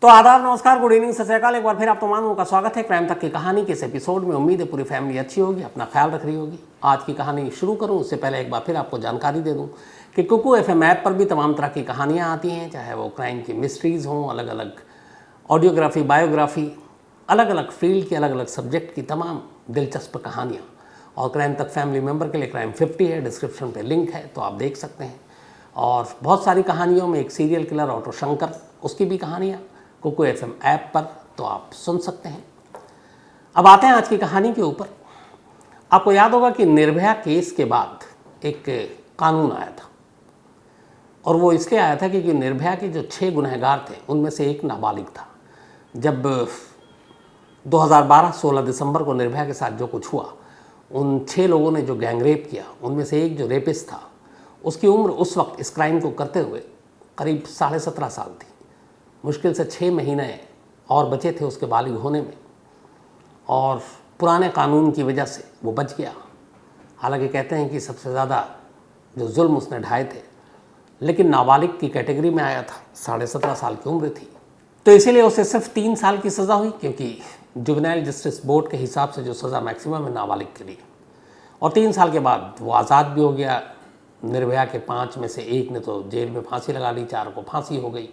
तो आदाब, नमस्कार, गुड इवनिंग, सत श्री अकाल। एक बार फिर आप तमाम लोगों का स्वागत है क्राइम तक की कहानी के इस एपिसोड में। उम्मीद है पूरी फैमिली अच्छी होगी, अपना ख्याल रख रही होगी। आज की कहानी शुरू करूं उससे पहले एक बार फिर आपको जानकारी दे दूं कि कुकू एफएम ऐप पर भी तमाम तरह की कहानियां आती हैं, चाहे वो क्राइम की मिस्ट्रीज़ हों, अलग अलग ऑडियोग्राफी, बायोग्राफी, अलग अलग फील्ड की, अलग अलग सब्जेक्ट की तमाम दिलचस्प कहानियाँ। और क्राइम तक फैमिली मेम्बर के लिए क्राइम 50 है, डिस्क्रिप्शन पे लिंक है, तो आप देख सकते हैं। और बहुत सारी कहानियों में एक सीरियल किलर ऑटो शंकर, उसकी भी कहानियाँ कुकू एफएम ऐप पर तो आप सुन सकते हैं। अब आते हैं आज की कहानी के ऊपर। आपको याद होगा कि निर्भया केस के बाद एक कानून आया था, और वो इसलिए आया था क्योंकि निर्भया के जो 6 गुनहगार थे उनमें से एक नाबालिग था। जब 2012 16 दिसंबर को निर्भया के साथ जो कुछ हुआ, उन 6 लोगों ने जो गैंगरेप किया, उनमें से एक जो रेपिस्ट था, उसकी उम्र उस वक्त इस क्राइम को करते हुए करीब 17.5 साल थी। मुश्किल से 6 महीने और बचे थे उसके बालिग होने में, और पुराने कानून की वजह से वो बच गया। हालांकि कहते हैं कि सबसे ज़्यादा जो जुल्म उसने ढाए थे, लेकिन नाबालिग की कैटेगरी में आया था, 17.5 साल की उम्र थी। तो इसीलिए उसे सिर्फ 3 साल की सज़ा हुई, क्योंकि जुवेनाइल जस्टिस बोर्ड के हिसाब से जो सज़ा मैक्सिमम है नाबालिग के लिए। और 3 साल के बाद वो आज़ाद भी हो गया। निर्भया के 5 में से एक ने तो जेल में फांसी लगा ली, 4 को फांसी हो गई,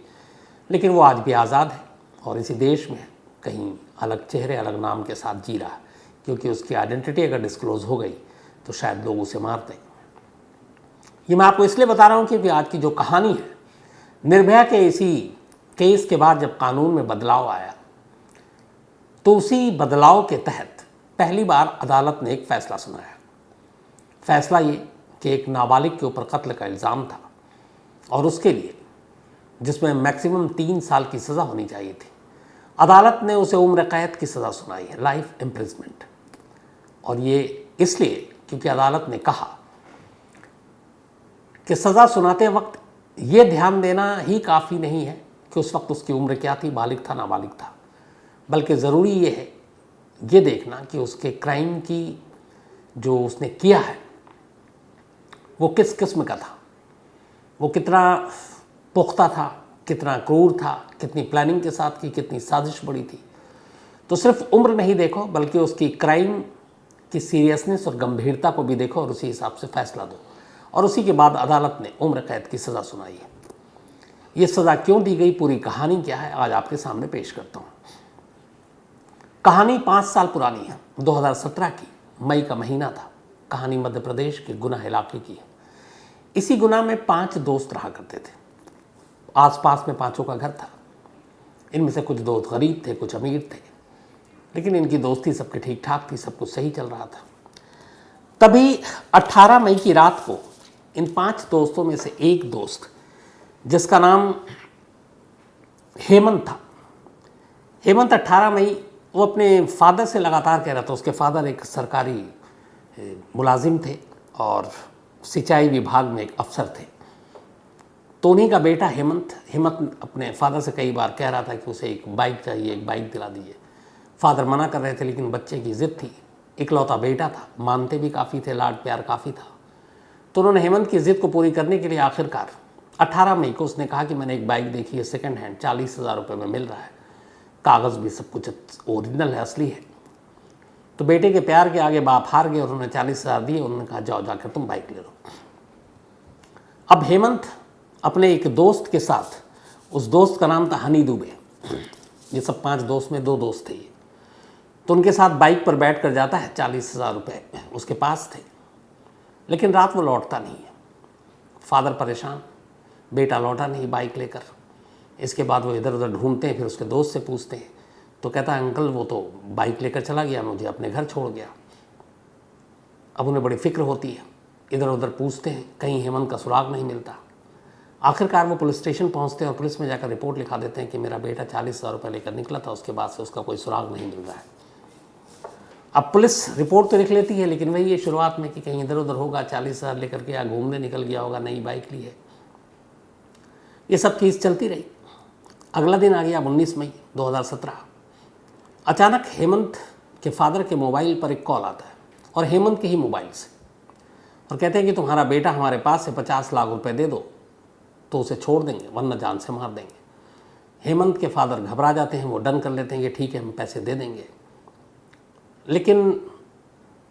लेकिन वो आज भी आज़ाद है और इसी देश में कहीं अलग चेहरे, अलग नाम के साथ जी रहा है, क्योंकि उसकी आइडेंटिटी अगर डिस्क्लोज़ हो गई तो शायद लोग उसे मार दें। ये मैं आपको इसलिए बता रहा हूँ क्योंकि आज की जो कहानी है, निर्भया के इसी केस के बाद जब कानून में बदलाव आया, तो उसी बदलाव के तहत पहली बार अदालत ने एक फ़ैसला सुनाया। फ़ैसला ये कि एक नाबालिग के ऊपर कत्ल का इल्ज़ाम था, और उसके लिए जिसमें मैक्सिमम 3 साल की सज़ा होनी चाहिए थी, अदालत ने उसे उम्र कैद की सज़ा सुनाई है, लाइफ इम्प्रिजमेंट। और ये इसलिए क्योंकि अदालत ने कहा कि सज़ा सुनाते वक्त ये ध्यान देना ही काफ़ी नहीं है कि उस वक्त उसकी उम्र क्या थी, बालिग था, नाबालिग था, बल्कि ज़रूरी ये है ये देखना कि उसके क्राइम की जो उसने किया है वो किस किस्म का था, वो कितना पुख्ता था, कितना क्रूर था, कितनी प्लानिंग के साथ की, कितनी साजिश बड़ी थी। तो सिर्फ उम्र नहीं देखो, बल्कि उसकी क्राइम की सीरियसनेस और गंभीरता को भी देखो, और उसी हिसाब से फैसला दो। और उसी के बाद अदालत ने उम्र कैद की सज़ा सुनाई है। ये सज़ा क्यों दी गई, पूरी कहानी क्या है, आज आपके सामने पेश करता हूँ। कहानी 5 साल पुरानी है, 2017 की मई का महीना था। कहानी मध्य प्रदेश के गुना इलाके की है। इसी गुना में 5 दोस्त रहा करते थे। आसपास में 5 का घर था। इनमें से कुछ दोस्त गरीब थे, कुछ अमीर थे, लेकिन इनकी दोस्ती सबकी ठीक ठाक थी, सब कुछ सही चल रहा था। तभी 18 मई की रात को इन 5 दोस्तों में से एक दोस्त, जिसका नाम हेमंत था, हेमंत 18 मई वो अपने फादर से लगातार कह रहा था। उसके फादर एक सरकारी मुलाजिम थे और सिंचाई विभाग में एक अफसर थे। तो उन्हीं का बेटा हेमंत अपने फादर से कई बार कह रहा था कि उसे एक बाइक चाहिए, एक बाइक दिला दीजिए। फादर मना कर रहे थे, लेकिन बच्चे की ज़िद थी। इकलौता बेटा था, मानते भी काफ़ी थे, लाड प्यार काफ़ी था। तो उन्होंने हेमंत की ज़िद को पूरी करने के लिए आखिरकार 18 मई को उसने कहा कि मैंने एक बाइक देखी है, सेकंड हैंड, 40,000 रुपये में मिल रहा है, कागज़ भी सब कुछ ओरिजिनल है, असली है। तो बेटे के प्यार के आगे बाप हार गए और उन्होंने 40,000 दिए। उन्होंने कहा जाओ जाकर तुम बाइक ले लो। अब हेमंत अपने एक दोस्त के साथ, उस दोस्त का नाम था हनी दुबे, ये सब 5 दोस्त में 2 दोस्त थे ये, तो उनके साथ बाइक पर बैठ कर जाता है। 40,000 रुपये उसके पास थे, लेकिन रात वो लौटता नहीं है। फादर परेशान, बेटा लौटा नहीं बाइक लेकर। इसके बाद वो इधर उधर ढूंढते हैं, फिर उसके दोस्त से पूछते हैं, तो कहता है अंकल वो तो बाइक लेकर चला गया, मुझे अपने घर छोड़ गया। अब उन्हें बड़ी फिक्र होती है, इधर उधर पूछते हैं, कहीं हेमंत का सुराग नहीं मिलता। आखिरकार वो पुलिस स्टेशन पहुंचते हैं और पुलिस में जाकर रिपोर्ट लिखा देते हैं कि मेरा बेटा 40,000 रुपये लेकर निकला था, उसके बाद से उसका कोई सुराग नहीं मिल रहा है। अब पुलिस रिपोर्ट तो लिख लेती है, लेकिन वही ये शुरुआत में कि कहीं इधर उधर होगा, 40,000 लेकर के या घूमने निकल गया होगा, नई बाइक ली है। ये सब चीज़ चलती रही। अगला दिन आ गया 19 मई 2017। अचानक हेमंत के फादर के मोबाइल पर एक कॉल आता है, और हेमंत के ही मोबाइल से, और कहते हैं कि तुम्हारा बेटा हमारे पास है, 50 लाख रुपए दे दो तो उसे छोड़ देंगे, वरना जान से मार देंगे। हेमंत के फादर घबरा जाते हैं, वो डन कर लेते हैं कि ठीक है हम पैसे दे देंगे। लेकिन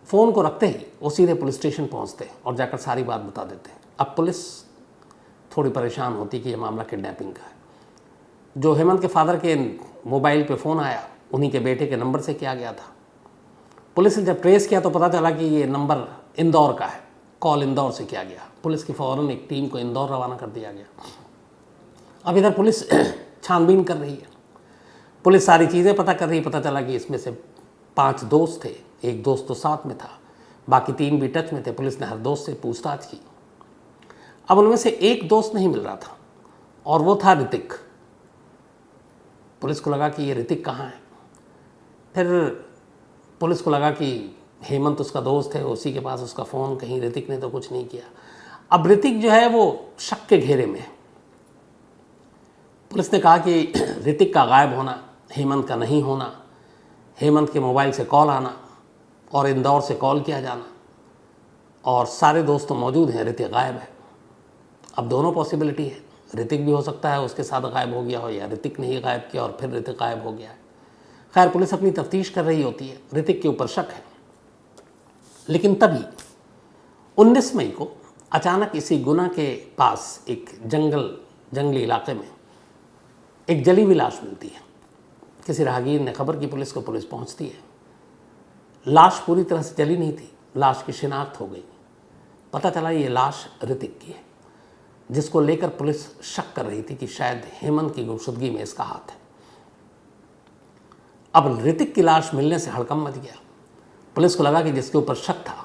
फ़ोन को रखते ही वो सीधे पुलिस स्टेशन पहुंचते और जाकर सारी बात बता देते हैं। अब पुलिस थोड़ी परेशान होती कि ये मामला किडनैपिंग का है। जो हेमंत के फादर के मोबाइल पे फ़ोन आया उन्हीं के बेटे के नंबर से किया गया था। पुलिस ने जब ट्रेस किया तो पता चला कि ये नंबर इंदौर का है, कॉल इंदौर से किया गया। पुलिस की फ़ौरन एक टीम को इंदौर रवाना कर दिया गया। अब इधर पुलिस छानबीन कर रही है, पुलिस सारी चीज़ें पता कर रही है। पता चला कि इसमें से 5 दोस्त थे, एक दोस्त तो साथ में था, बाकी 3 भी टच में थे। पुलिस ने हर दोस्त से पूछताछ की। अब उनमें से एक दोस्त नहीं मिल रहा था और वो था ऋतिक। पुलिस को लगा कि ये ऋतिक कहाँ है। फिर पुलिस को लगा कि हेमंत उसका दोस्त है, उसी के पास उसका फ़ोन, कहीं ऋतिक ने तो कुछ नहीं किया। अब ऋतिक जो है वो शक के घेरे में है। पुलिस ने कहा कि ऋतिक का गायब होना, हेमंत का नहीं होना, हेमंत के मोबाइल से कॉल आना और इंदौर से कॉल किया जाना, और सारे दोस्त तो मौजूद हैं, ऋतिक गायब है। अब दोनों पॉसिबिलिटी है, ऋतिक भी हो सकता है उसके साथ गायब हो गया हो, या ऋतिक ने ही गायब किया और फिर ऋतिक गायब हो गया है। खैर पुलिस अपनी तफ्तीश कर रही होती है, ऋतिक के ऊपर शक है। लेकिन तभी 19 मई को अचानक इसी गुना के पास एक जंगली इलाके में एक जली हुई लाश मिलती है। किसी राहगीर ने खबर की पुलिस को, पुलिस पहुंचती है। लाश पूरी तरह से जली नहीं थी, लाश की शिनाख्त हो गई। पता चला ये लाश ऋतिक की है, जिसको लेकर पुलिस शक कर रही थी कि शायद हेमंत की गुमशुदगी में इसका हाथ है। अब ऋतिक की लाश मिलने से हड़कंप मच गया। पुलिस को लगा कि जिसके ऊपर शक था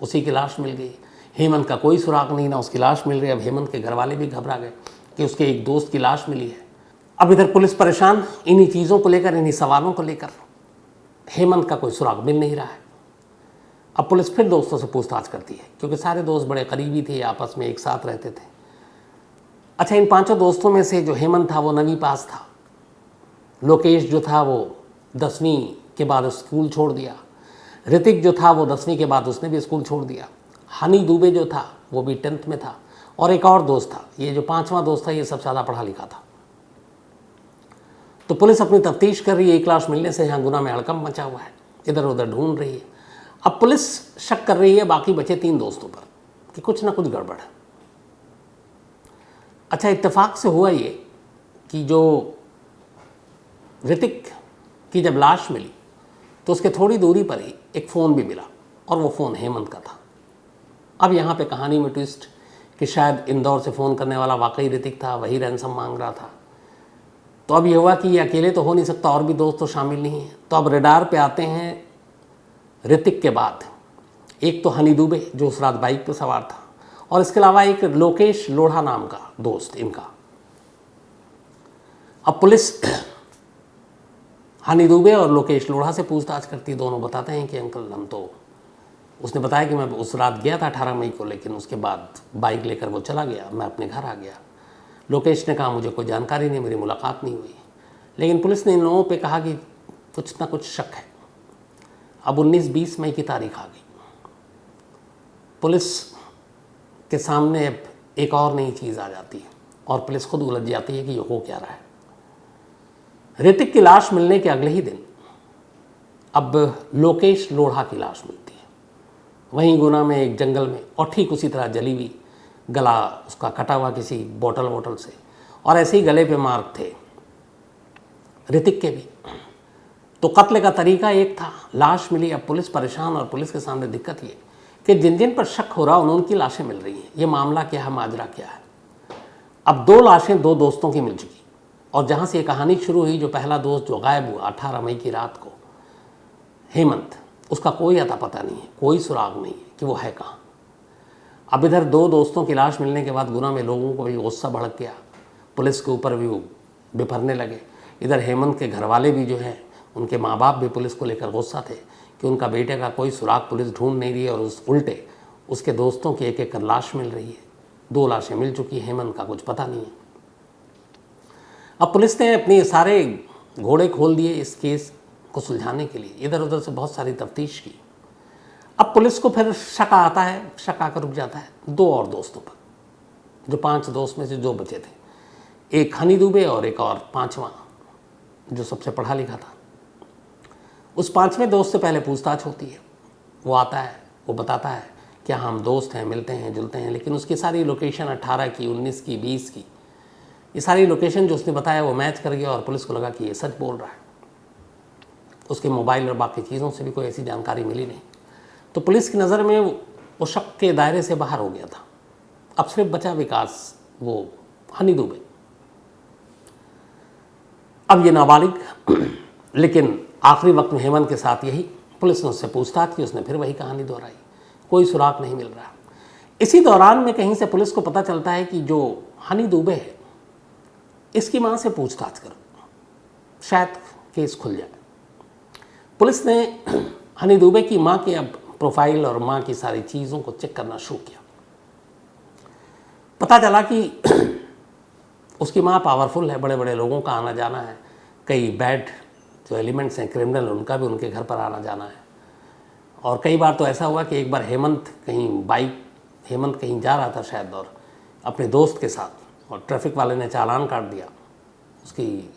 उसी की लाश मिल गई। हेमंत का कोई सुराग नहीं, ना उसकी लाश मिल रही। अब हेमंत के घर वाले भी घबरा गए कि उसके एक दोस्त की लाश मिली है। अब इधर पुलिस परेशान इन्हीं चीज़ों को लेकर, इन्हीं सवालों को लेकर। हेमंत का कोई सुराग मिल नहीं रहा है। अब पुलिस फिर दोस्तों से पूछताछ करती है, क्योंकि सारे दोस्त बड़े करीबी थे, आपस में एक साथ रहते थे। अच्छा, इन 5 दोस्तों में से जो हेमंत था वो 9वीं पास था। लोकेश जो था वो 10वीं के बाद स्कूल छोड़ दिया। ऋतिक जो था वो 10वीं के बाद उसने भी स्कूल छोड़ दिया। हनी दुबे जो था वो भी 10th में था, और एक और दोस्त था। ये जो 5वां दोस्त था ये सबसे ज़्यादा पढ़ा लिखा था। तो पुलिस अपनी तफ्तीश कर रही है। एक लाश मिलने से यहाँ गुना में हड़कंप मचा हुआ है, इधर उधर ढूंढ रही है। अब पुलिस शक कर रही है बाकी बचे 3 दोस्तों पर कि कुछ ना कुछ गड़बड़ है। अच्छा, इत्तेफाक से हुआ ये कि जो ऋतिक की जब लाश मिली तो उसके थोड़ी दूरी पर ही एक फ़ोन भी मिला, और वो फ़ोन हेमंत का था। अब यहाँ पे कहानी में ट्विस्ट कि शायद इंदौर से फ़ोन करने वाला वाकई ऋतिक था, वही रैंसम मांग रहा था। तो अब ये हुआ कि ये अकेले तो हो नहीं सकता, और भी दोस्त तो शामिल नहीं हैं। तो अब रडार पे आते हैं ऋतिक के बाद एक तो हनी दुबे जो उस रात बाइक पर सवार था, और इसके अलावा एक लोकेश लोढ़ा नाम का दोस्त इनका। अब पुलिस हनी दुबे और लोकेश लोढ़ा से पूछताछ करती। दोनों बताते हैं कि अंकल हम तो, उसने बताया कि मैं उस रात गया था 18 मई को, लेकिन उसके बाद बाइक लेकर वो चला गया, मैं अपने घर आ गया। लोकेश ने कहा मुझे कोई जानकारी नहीं, मेरी मुलाकात नहीं हुई। लेकिन पुलिस ने इन लोगों पे कहा कि कुछ ना कुछ शक है। अब 19-20 मई की तारीख आ गई। पुलिस के सामने अब एक और नई चीज़ आ जाती है, और पुलिस खुद उलझ जाती है कि ये हो क्या रहा है। ऋतिक की लाश मिलने के अगले ही दिन अब लोकेश लोढ़ा की लाश मिलती है, वहीं गुना में एक जंगल में, और ठीक उसी तरह जली हुई, गला उसका कटा हुआ किसी बोतल से, और ऐसे ही गले पे मार्क थे ऋतिक के भी। तो कत्ल का तरीका एक था, लाश मिली। अब पुलिस परेशान, और पुलिस के सामने दिक्कत ये कि जिन जिन पर शक हो रहा उनकी लाशें मिल रही हैं। ये मामला क्या है, माजरा क्या है। अब 2 लाशें 2 दोस्तों की मिल चुकी, और जहाँ से ये कहानी शुरू हुई, जो पहला दोस्त जो गायब हुआ 18 मई की रात को, हेमंत, उसका कोई अता पता नहीं है, कोई सुराग नहीं है कि वो है कहाँ। अब इधर 2 दोस्तों की लाश मिलने के बाद गुना में लोगों को भी गुस्सा भड़क गया, पुलिस के ऊपर भी वो बिफरने लगे। इधर हेमंत के घर वाले भी जो हैं, उनके माँ बाप भी पुलिस को लेकर गुस्सा थे कि उनका बेटे का कोई सुराग पुलिस ढूंढ नहीं रही है, और उस उल्टे उसके दोस्तों की एक लाश मिल रही है। 2 लाशें मिल चुकी, हेमंत का कुछ पता नहीं है। अब पुलिस ने अपने सारे घोड़े खोल दिए इस केस को सुलझाने के लिए। इधर उधर से बहुत सारी तफ्तीश की। अब पुलिस को फिर शक आता है, शक आकर रुक जाता है 2 और दोस्तों पर, जो 5 दोस्त में से जो बचे थे। एक हनी दुबे और एक और पांचवा जो सबसे पढ़ा लिखा था। उस पांचवें दोस्त से पहले पूछताछ होती है। वो आता है, वो बताता है कि हम दोस्त हैं, मिलते हैं, जुलते हैं, लेकिन उसकी सारी लोकेशन 18 की, 19 की, 20 की, ये सारी लोकेशन जो उसने बताया वो मैच कर गया और पुलिस को लगा कि ये सच बोल रहा है। उसके मोबाइल और बाकी चीज़ों से भी कोई ऐसी जानकारी मिली नहीं। तो पुलिस की नज़र में वो शक के दायरे से बाहर हो गया था। अब सिर्फ बचा विकास, वो हनी दुबे। अब ये नाबालिग, लेकिन आखिरी वक्त में हेमंत के साथ यही। पुलिस ने उससे पूछताछ की, उसने फिर वही कहानी दोहराई। कोई सुराग नहीं मिल रहा। इसी दौरान में कहीं से पुलिस को पता चलता है कि जो हनी दुबे है, इसकी मां से पूछताछ करो, शायद केस खुल जाए। पुलिस ने हनी दुबे की मां के अब प्रोफाइल और मां की सारी चीज़ों को चेक करना शुरू किया। पता चला कि उसकी मां पावरफुल है, बड़े बड़े लोगों का आना जाना है, कई बैड जो एलिमेंट्स हैं, क्रिमिनल, उनका भी उनके घर पर आना जाना है। और कई बार तो ऐसा हुआ कि एक बार हेमंत कहीं जा रहा था शायद, और अपने दोस्त के साथ, और ट्रैफिक वाले ने चालान काट दिया।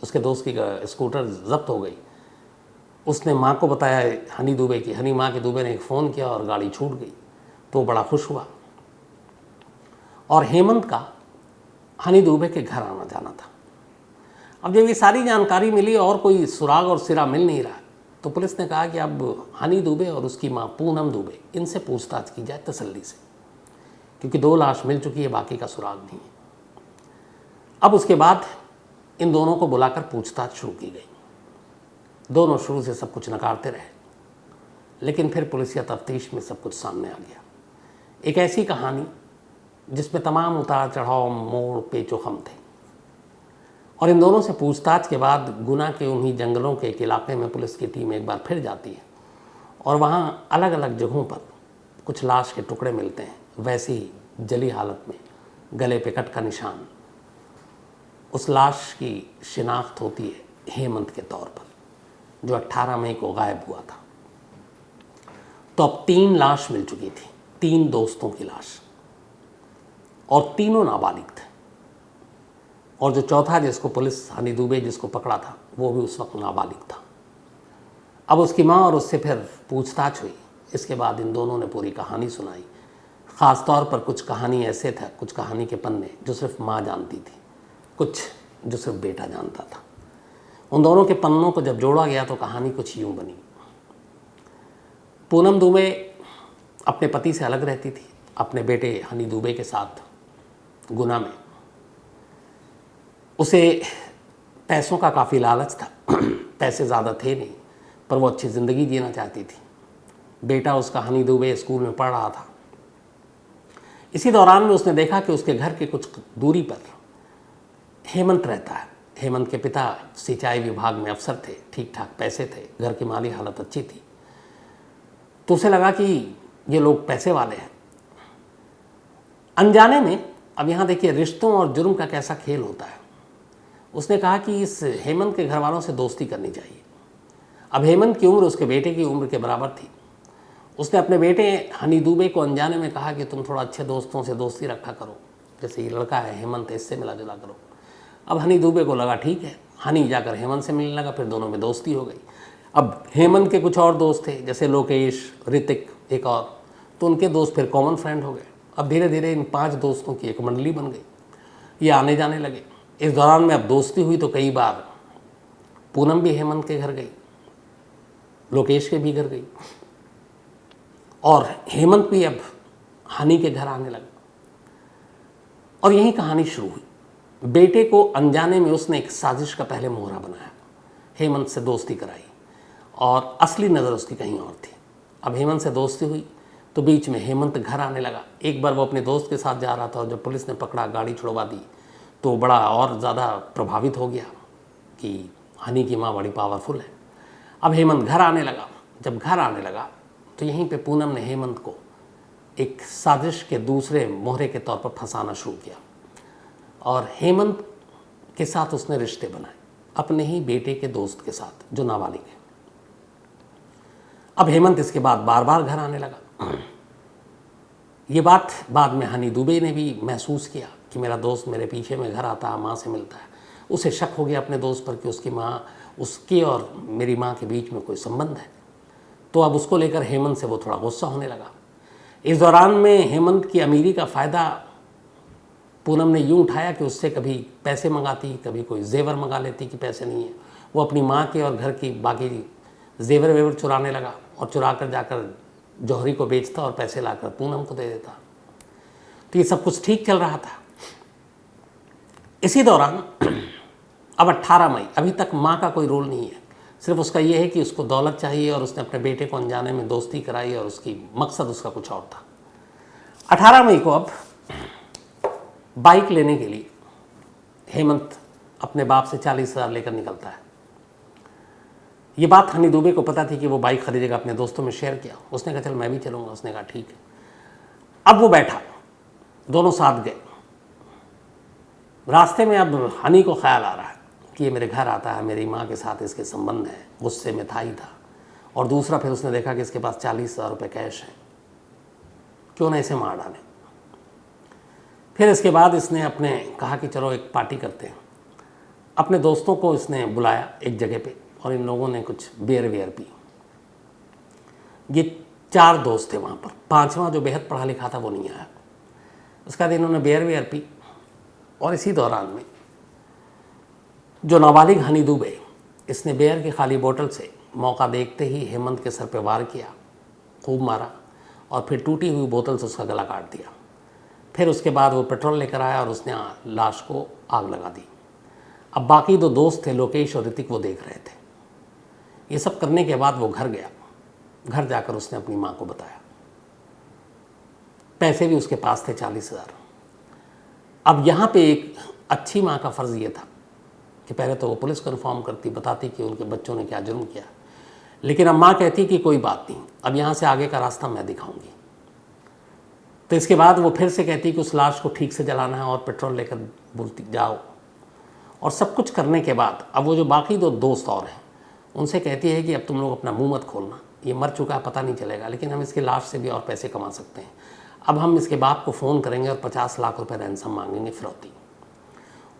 उसके दोस्त की स्कूटर जब्त हो गई। उसने माँ को बताया हनी दुबे की, हनी माँ के दुबे ने एक फ़ोन किया और गाड़ी छूट गई। तो वो बड़ा खुश हुआ। और हेमंत का हनी दुबे के घर आना जाना था। अब जब ये सारी जानकारी मिली और कोई सुराग और सिरा मिल नहीं रहा, तो पुलिस ने कहा कि अब हनी दुबे और उसकी मां पूनम दुबे, इनसे पूछताछ की जाए तसल्ली से, क्योंकि 2 लाश मिल चुकी है, बाकी का सुराग नहीं है। अब उसके बाद इन दोनों को बुलाकर पूछताछ शुरू की गई। दोनों शुरू से सब कुछ नकारते रहे, लेकिन फिर पुलिसिया तफ्तीश में सब कुछ सामने आ गया। एक ऐसी कहानी जिसमें तमाम उतार चढ़ाव, मोड़, पेचोखम थे। और इन दोनों से पूछताछ के बाद गुना के उन्हीं जंगलों के एक इलाके में पुलिस की टीम एक बार फिर जाती है, और वहाँ अलग अलग जगहों पर कुछ लाश के टुकड़े मिलते हैं, वैसी ही जली हालत में, गले पे कट का निशान। उस लाश की शिनाख्त होती है हेमंत के तौर पर, जो 18 मई को गायब हुआ था। तो अब 3 लाश मिल चुकी थी, 3 दोस्तों की लाश, और तीनों नाबालिग थे। और जो चौथा जिसको पुलिस, हनी दुबे जिसको पकड़ा था, वो भी उस वक्त नाबालिग था। अब उसकी माँ और उससे फिर पूछताछ हुई। इसके बाद इन दोनों ने पूरी कहानी सुनाई। ख़ास तौर पर कुछ कहानी ऐसे था, कुछ कहानी के पन्ने जो सिर्फ माँ जानती थी, कुछ जो सिर्फ बेटा जानता था। उन दोनों के पन्नों को जब जोड़ा गया तो कहानी कुछ यूँ बनी। पूनम दुबे अपने पति से अलग रहती थी, अपने बेटे हनी दुबे के साथ गुना में। उसे पैसों का काफ़ी लालच था। पैसे ज़्यादा थे नहीं, पर वो अच्छी ज़िंदगी जीना चाहती थी। बेटा उसका हनी दुबे स्कूल में पढ़ रहा था। इसी दौरान में उसने देखा कि उसके घर के कुछ दूरी पर हेमंत रहता है। हेमंत के पिता सिंचाई विभाग में अफसर थे, ठीक ठाक पैसे थे, घर की माली हालत अच्छी थी। तो उसे लगा कि ये लोग पैसे वाले हैं। अनजाने में, अब यहाँ देखिए रिश्तों और जुर्म का कैसा खेल होता है, उसने कहा कि इस हेमंत के घर वालों से दोस्ती करनी चाहिए। अब हेमंत की उम्र उसके बेटे की उम्र के बराबर थी। उसने अपने बेटे हनी दुबे को अनजाने में कहा कि तुम थोड़ा अच्छे दोस्तों से दोस्ती रखा करो, जैसे ये लड़का है हेमंत, इससे मिला जुला करो। अब हनी दुबे को लगा ठीक है, हनी जाकर हेमंत से मिलने लगा, फिर दोनों में दोस्ती हो गई। अब हेमंत के कुछ और दोस्त थे, जैसे लोकेश, ऋतिक, एक और, तो उनके दोस्त फिर कॉमन फ्रेंड हो गए। अब धीरे धीरे इन 5 दोस्तों की एक मंडली बन गई। ये आने जाने लगे। इस दौरान में अब दोस्ती हुई तो कई बार पूनम भी हेमंत के घर गई, लोकेश के भी घर गई, और हेमंत भी अब हनी के घर आने लगा। और यही कहानी शुरू हुई। बेटे को अनजाने में उसने एक साजिश का पहले मोहरा बनाया, हेमंत से दोस्ती कराई, और असली नज़र उसकी कहीं और थी। अब हेमंत से दोस्ती हुई तो बीच में हेमंत घर आने लगा। एक बार वो अपने दोस्त के साथ जा रहा था, और जब पुलिस ने पकड़ा, गाड़ी छुड़वा दी, तो बड़ा और ज़्यादा प्रभावित हो गया कि हनी की माँ बड़ी पावरफुल है। अब हेमंत घर आने लगा। जब घर आने लगा तो यहीं पे पूनम ने हेमंत को एक साजिश के दूसरे मोहरे के तौर पर फंसाना शुरू किया, और हेमंत के साथ उसने रिश्ते बनाए, अपने ही बेटे के दोस्त के साथ जो नाबालिग है। अब हेमंत इसके बाद बार बार घर आने लगा। ये बात बाद में हनी दुबे ने भी महसूस किया कि मेरा दोस्त मेरे पीछे में घर आता है, माँ से मिलता है। उसे शक हो गया अपने दोस्त पर कि उसकी माँ, उसके और मेरी माँ के बीच में कोई संबंध है। तो अब उसको लेकर हेमंत से वो थोड़ा गुस्सा होने लगा। इस दौरान में हेमंत की अमीरी का फ़ायदा पूनम ने यूँ उठाया कि उससे कभी पैसे मंगाती, कभी कोई जेवर मंगा लेती कि पैसे नहीं है। वो अपनी माँ के और घर की बाकी जेवर वेवर चुराने लगा और चुरा कर जाकर जौहरी को बेचता और पैसे लाकर पूनम को दे देता। तो ये सब कुछ ठीक चल रहा था। इसी दौरान अब 18 मई, अभी तक माँ का कोई रोल नहीं है, सिर्फ उसका ये है कि उसको दौलत चाहिए और उसने अपने बेटे को अनजाने में दोस्ती कराई और उसकी मकसद उसका कुछ और था। 18 मई को अब बाइक लेने के लिए हेमंत अपने बाप से 40,000 लेकर निकलता है। ये बात हनी दुबे को पता थी कि वो बाइक खरीदेगा, अपने दोस्तों में शेयर किया। उसने कहा चल मैं भी चलूँगा, उसने कहा ठीक है। अब वो बैठा, दोनों साथ गए। रास्ते में अब हनी को ख्याल आ रहा है कि ये मेरे घर आता है, मेरी माँ के साथ इसके संबंध है, गुस्से में था ही था। और दूसरा फिर उसने देखा कि इसके पास 40,000 रुपये कैश है, क्यों ना इसे मार डालें। फिर इसके बाद इसने अपने कहा कि चलो एक पार्टी करते हैं। अपने दोस्तों को इसने बुलाया एक जगह पे और इन लोगों ने कुछ बियर वेयर पी। ये 4 दोस्त थे वहाँ पर, 5वां जो बेहद पढ़ा लिखा था वो नहीं आया। उसके बाद इन्होंने बियर वेयर पी और इसी दौरान में जो नाबालिग हनी दुबे, इसने बियर की खाली बोतल से मौका देखते ही हेमंत के सर पे वार किया, खूब मारा और फिर टूटी हुई बोतल से उसका गला काट दिया। फिर उसके बाद वो पेट्रोल लेकर आया और उसने लाश को आग लगा दी। अब बाकी 2 दोस्त थे, लोकेश और ऋतिक, वो देख रहे थे। ये सब करने के बाद वो घर गया। घर जाकर उसने अपनी माँ को बताया। पैसे भी उसके पास थे 40,000। अब यहाँ पे एक अच्छी माँ का फ़र्ज़ ये था कि पहले तो वो पुलिस को इन्फॉर्म करती, बताती कि उनके बच्चों ने क्या जुर्म किया। लेकिन अब माँ कहती कि कोई बात नहीं, अब यहाँ से आगे का रास्ता मैं दिखाऊंगी। तो इसके बाद वो फिर से कहती कि उस लाश को ठीक से जलाना है और पेट्रोल लेकर बोलती जाओ। और सब कुछ करने के बाद अब वो जो बाकी 2 दोस्त और हैं उनसे कहती है कि अब तुम लोग अपना मुंह मत खोलना, ये मर चुका है, पता नहीं चलेगा, लेकिन हम इसकी लाश से भी और पैसे कमा सकते हैं। अब हम इसके बाप को फ़ोन करेंगे और 50 लाख रुपए रैंसम मांगेंगे, फिरौती।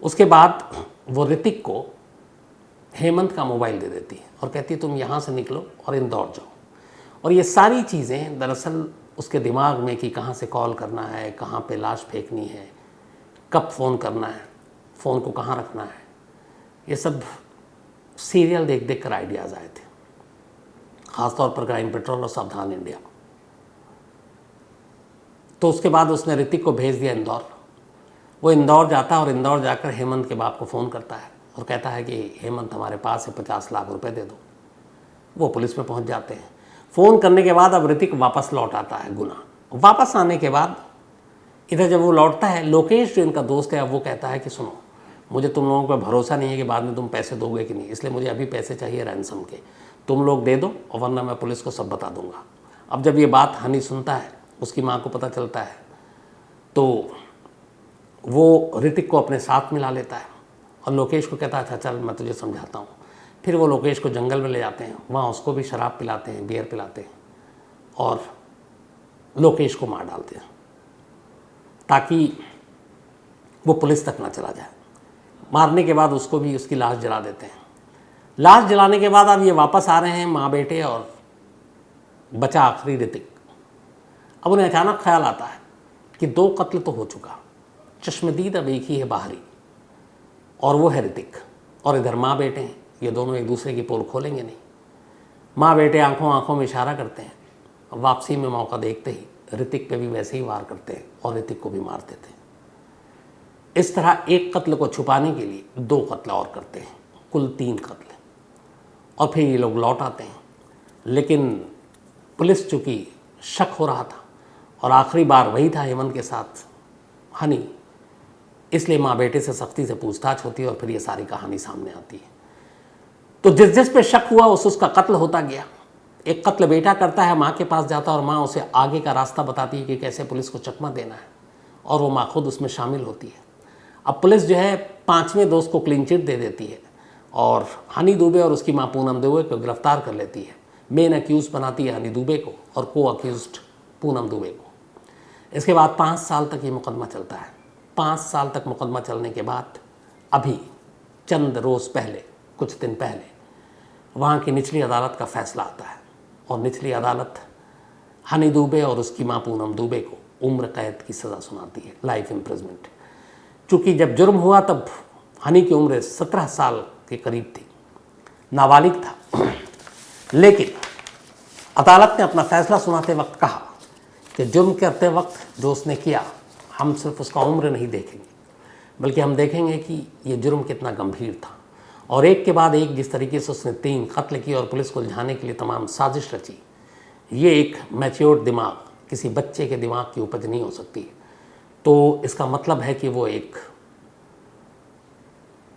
उसके बाद वो ऋतिक को हेमंत का मोबाइल दे देती है और कहती है तुम यहाँ से निकलो और इंदौर जाओ। और ये सारी चीज़ें दरअसल उसके दिमाग में कि कहाँ से कॉल करना है, कहाँ पे लाश फेंकनी है, कब फ़ोन करना है, फ़ोन को कहाँ रखना है, ये सब सीरियल देख देख कर आइडियाज़ आए थे, ख़ासतौर पर क्राइम पेट्रोल और सावधान इंडिया। तो उसके बाद उसने ऋतिक को भेज दिया इंदौर। वो इंदौर जाता है और इंदौर जाकर हेमंत के बाप को फ़ोन करता है और कहता है कि हेमंत हमारे पास है, 50 लाख रुपए दे दो। वो पुलिस में पहुंच जाते हैं। फ़ोन करने के बाद अब ऋतिक वापस लौट आता है गुना। वापस आने के बाद इधर जब वो लौटता है, लोकेश जो इनका दोस्त है, अब वो कहता है कि सुनो, मुझे तुम लोगों पर भरोसा नहीं है कि बाद में तुम पैसे दोगे कि नहीं, इसलिए मुझे अभी पैसे चाहिए रैंसम के, तुम लोग दे दो और वरना मैं पुलिस को सब बता दूंगा। अब जब ये बात हनी सुनता है, उसकी माँ को पता चलता है, तो वो ऋतिक को अपने साथ मिला लेता है और लोकेश को कहता है अच्छा चल मैं तुझे समझाता हूँ। फिर वो लोकेश को जंगल में ले जाते हैं, वहाँ उसको भी शराब पिलाते हैं, बियर पिलाते हैं और लोकेश को मार डालते हैं ताकि वो पुलिस तक ना चला जाए। मारने के बाद उसको भी, उसकी लाश जला देते हैं। लाश जलाने के बाद अब ये वापस आ रहे हैं माँ बेटे और बचा आखिरी ऋतिक। अब उन्हें अचानक ख्याल आता है कि 2 कत्ल तो हो चुका, चश्मदीद अब एक ही है बाहरी और वो है ऋतिक। और इधर माँ बेटे हैं, ये दोनों एक दूसरे की पोल खोलेंगे नहीं। माँ बेटे आंखों आंखों में इशारा करते हैं। वापसी में मौका देखते ही ऋतिक पे भी वैसे ही वार करते हैं और ऋतिक को भी मार देते हैं। इस तरह एक कत्ल को छुपाने के लिए 2 कत्ल और करते हैं, कुल 3 कत्ल। और फिर ये लोग लौट आते हैं। लेकिन पुलिस चूँकि शक हो रहा था और आखिरी बार वही था हेमंत के साथ हनी, इसलिए माँ बेटे से सख्ती से पूछताछ होती है और फिर ये सारी कहानी सामने आती है। तो जिस जिस पे शक हुआ उसका कत्ल होता गया। एक कत्ल बेटा करता है, माँ के पास जाता है और माँ उसे आगे का रास्ता बताती है कि कैसे पुलिस को चकमा देना है और वो माँ खुद उसमें शामिल होती है। अब पुलिस जो है 5वें दोस्त को क्लीन चिट दे देती है और हनी दुबे और उसकी माँ पूनम दुबे को गिरफ्तार कर लेती है। मेन अक्यूज़ बनाती है हनी दुबे को और को अक्यूज़्ड पूनम दुबे को। इसके बाद 5 साल तक ये मुकदमा चलता है। 5 साल तक मुकदमा चलने के बाद अभी चंद रोज़ पहले, कुछ दिन पहले, वहाँ की निचली अदालत का फैसला आता है और निचली अदालत हनी दुबे और उसकी मां पूनम दुबे को उम्र कैद की सज़ा सुनाती है, लाइफ इम्प्रिजमेंट। चूँकि जब जुर्म हुआ तब हनी की उम्र 17 साल के करीब थी, नाबालिग था, लेकिन अदालत ने अपना फैसला सुनाते वक्त कहा कि जुर्म करते वक्त जो उसने किया, हम सिर्फ उसका उम्र नहीं देखेंगे, बल्कि हम देखेंगे कि ये जुर्म कितना गंभीर था। और एक के बाद एक जिस तरीके से उसने 3 कत्ल किए और पुलिस को उलझाने के लिए तमाम साजिश रची, ये एक मैच्योर दिमाग, किसी बच्चे के दिमाग की उपज नहीं हो सकती। तो इसका मतलब है कि वो एक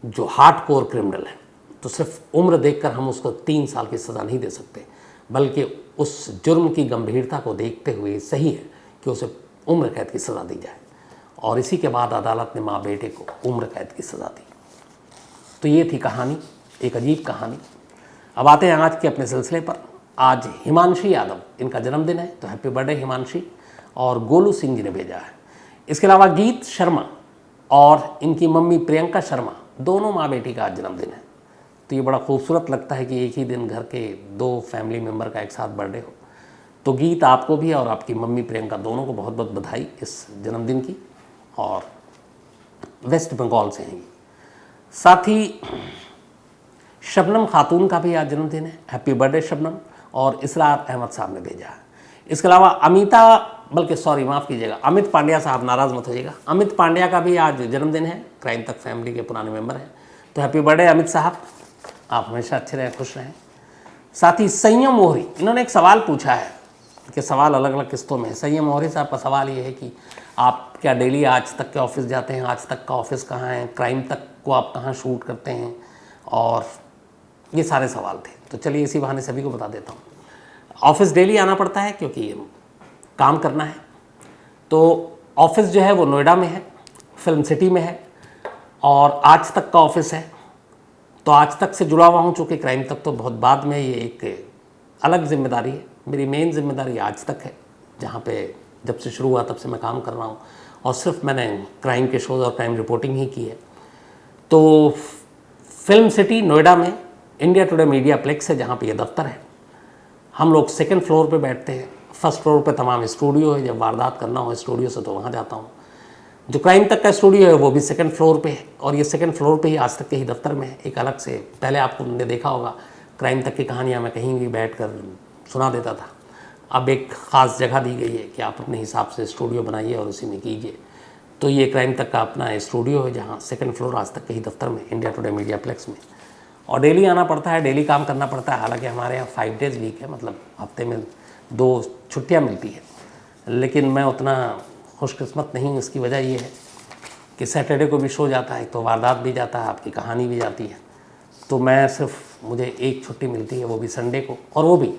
जो हार्डकोर क्रिमिनल है, तो सिर्फ उम्र देखकर हम उसको 3 साल की सज़ा नहीं दे सकते, बल्कि उस जुर्म की गंभीरता को देखते हुए सही है कि उसे उम्र कैद की सज़ा दी जाए। और इसी के बाद अदालत ने माँ बेटे को उम्र कैद की सज़ा दी। तो ये थी कहानी, एक अजीब कहानी। अब आते हैं आज के अपने सिलसिले पर। आज हिमांशी यादव, इनका जन्मदिन है, तो हैप्पी बर्थडे हिमांशी। और गोलू सिंह जी ने भेजा है। इसके अलावा गीत शर्मा और इनकी मम्मी प्रियंका शर्मा, दोनों माँ बेटी का आज जन्मदिन है। तो ये बड़ा खूबसूरत लगता है कि एक ही दिन घर के 2 फैमिली मेम्बर का एक साथ बर्थडे हो। तो गीत, आपको भी और आपकी मम्मी प्रियंका दोनों को बहुत बहुत बधाई इस जन्मदिन की। और वेस्ट बंगाल से हैं। साथ ही शबनम खातून का भी आज जन्मदिन है, हैप्पी बर्थडे शबनम। और इसरार अहमद साहब ने भेजा है। इसके अलावा माफ़ कीजिएगा, अमित पांड्या साहब, नाराज़ मत होइएगा, अमित पांड्या का भी आज जन्मदिन है, क्राइम तक फैमिली के पुराने मेंबर हैं। तो हैप्पी बर्थडे अमित साहब, आप हमेशा अच्छे रहें, खुश रहें। साथ ही संयम मोहरी, इन्होंने एक सवाल पूछा है कि सवाल अलग अलग किस्तों में है। संयम मोहरी साहब का सवाल ये है कि आप क्या डेली आज तक के ऑफिस जाते हैं? आज तक का ऑफिस कहाँ है? क्राइम तक को आप कहाँ शूट करते हैं? और ये सारे सवाल थे। तो चलिए इसी बहाने सभी को बता देता हूँ। ऑफिस डेली आना पड़ता है क्योंकि काम करना है। तो ऑफिस जो है वो नोएडा में है, फिल्म सिटी में है। और आज तक का ऑफिस है, तो आज तक से जुड़ा हुआ हूँ, चूँकि क्राइम तक तो बहुत बाद में, ये एक अलग जिम्मेदारी है। मेरी मेन जिम्मेदारी आज तक है, जहाँ पे जब से शुरू हुआ तब से मैं काम कर रहा हूँ। और सिर्फ मैंने क्राइम के शोज़ और क्राइम रिपोर्टिंग ही की है। तो फिल्म सिटी नोएडा में इंडिया टुडे मीडिया प्लेक्स है, जहाँ पे ये दफ्तर है। हम लोग 2nd फ्लोर पे बैठते हैं। 1st फ्लोर पे तमाम स्टूडियो है, जब वारदात करना हो स्टूडियो से तो वहाँ जाता हूँ। जो क्राइम तक का स्टूडियो है वो भी 2nd फ्लोर पे है। और ये 2nd फ्लोर पे ही आज तक के ही दफ्तर में है। एक अलग से, पहले आपने देखा होगा क्राइम तक की कहानियाँ मैं कहीं भी बैठकर सुना देता था। अब एक ख़ास जगह दी गई है कि आप अपने हिसाब से स्टूडियो बनाइए और उसी में कीजिए। तो ये क्राइम तक का अपना स्टूडियो है, जहाँ 2nd फ्लोर आज तक के ही दफ्तर में, इंडिया टुडे मीडिया प्लेक्स में। और डेली आना पड़ता है, डेली काम करना पड़ता है। हालांकि हमारे यहाँ 5 डेज़ वीक है, मतलब हफ्ते में 2 छुट्टियाँ मिलती है। लेकिन मैं उतना खुशकिस्मत नहीं हूँ। इसकी वजह ये है कि सैटरडे को भी शो जाता है, तो वारदात भी जाता है, आपकी कहानी भी जाती है। तो मैं सिर्फ, मुझे एक छुट्टी मिलती है, वो भी संडे को, और वो भी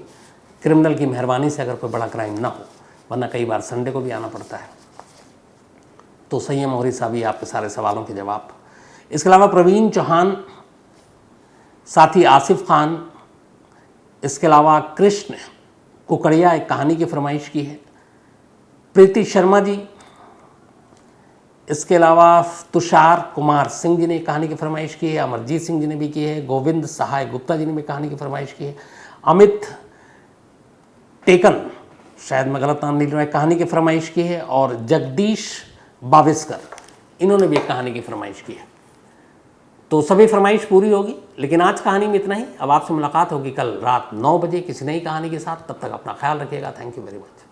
क्रिमिनल की मेहरबानी से, अगर कोई बड़ा क्राइम ना हो, वरना कई बार संडे को भी आना पड़ता है। तो संयम मोहरी साहब ही आपके सारे सवालों के जवाब। इसके अलावा प्रवीण चौहान, साथ ही आसिफ खान, इसके अलावा कृष्ण कुकड़िया एक कहानी की फरमाइश की है, प्रीति शर्मा जी, इसके अलावा तुषार कुमार सिंह जी ने एक कहानी की फरमाइश की है, अमरजीत सिंह जी ने भी की है, गोविंद सहाय गुप्ता जी ने भी कहानी की फरमाइश की है, अमित टेकन, शायद मैं गलत नाम नहीं लूँ, कहानी की फरमाइश की है, और जगदीश बाविस्कर, इन्होंने भी एक कहानी की फरमाइश की है। तो सभी फरमाइश पूरी होगी, लेकिन आज कहानी में इतना ही। अब आपसे मुलाकात होगी कल रात 9 बजे किसी नई कहानी के साथ। तब तक अपना ख्याल रखिएगा। Thank you very much.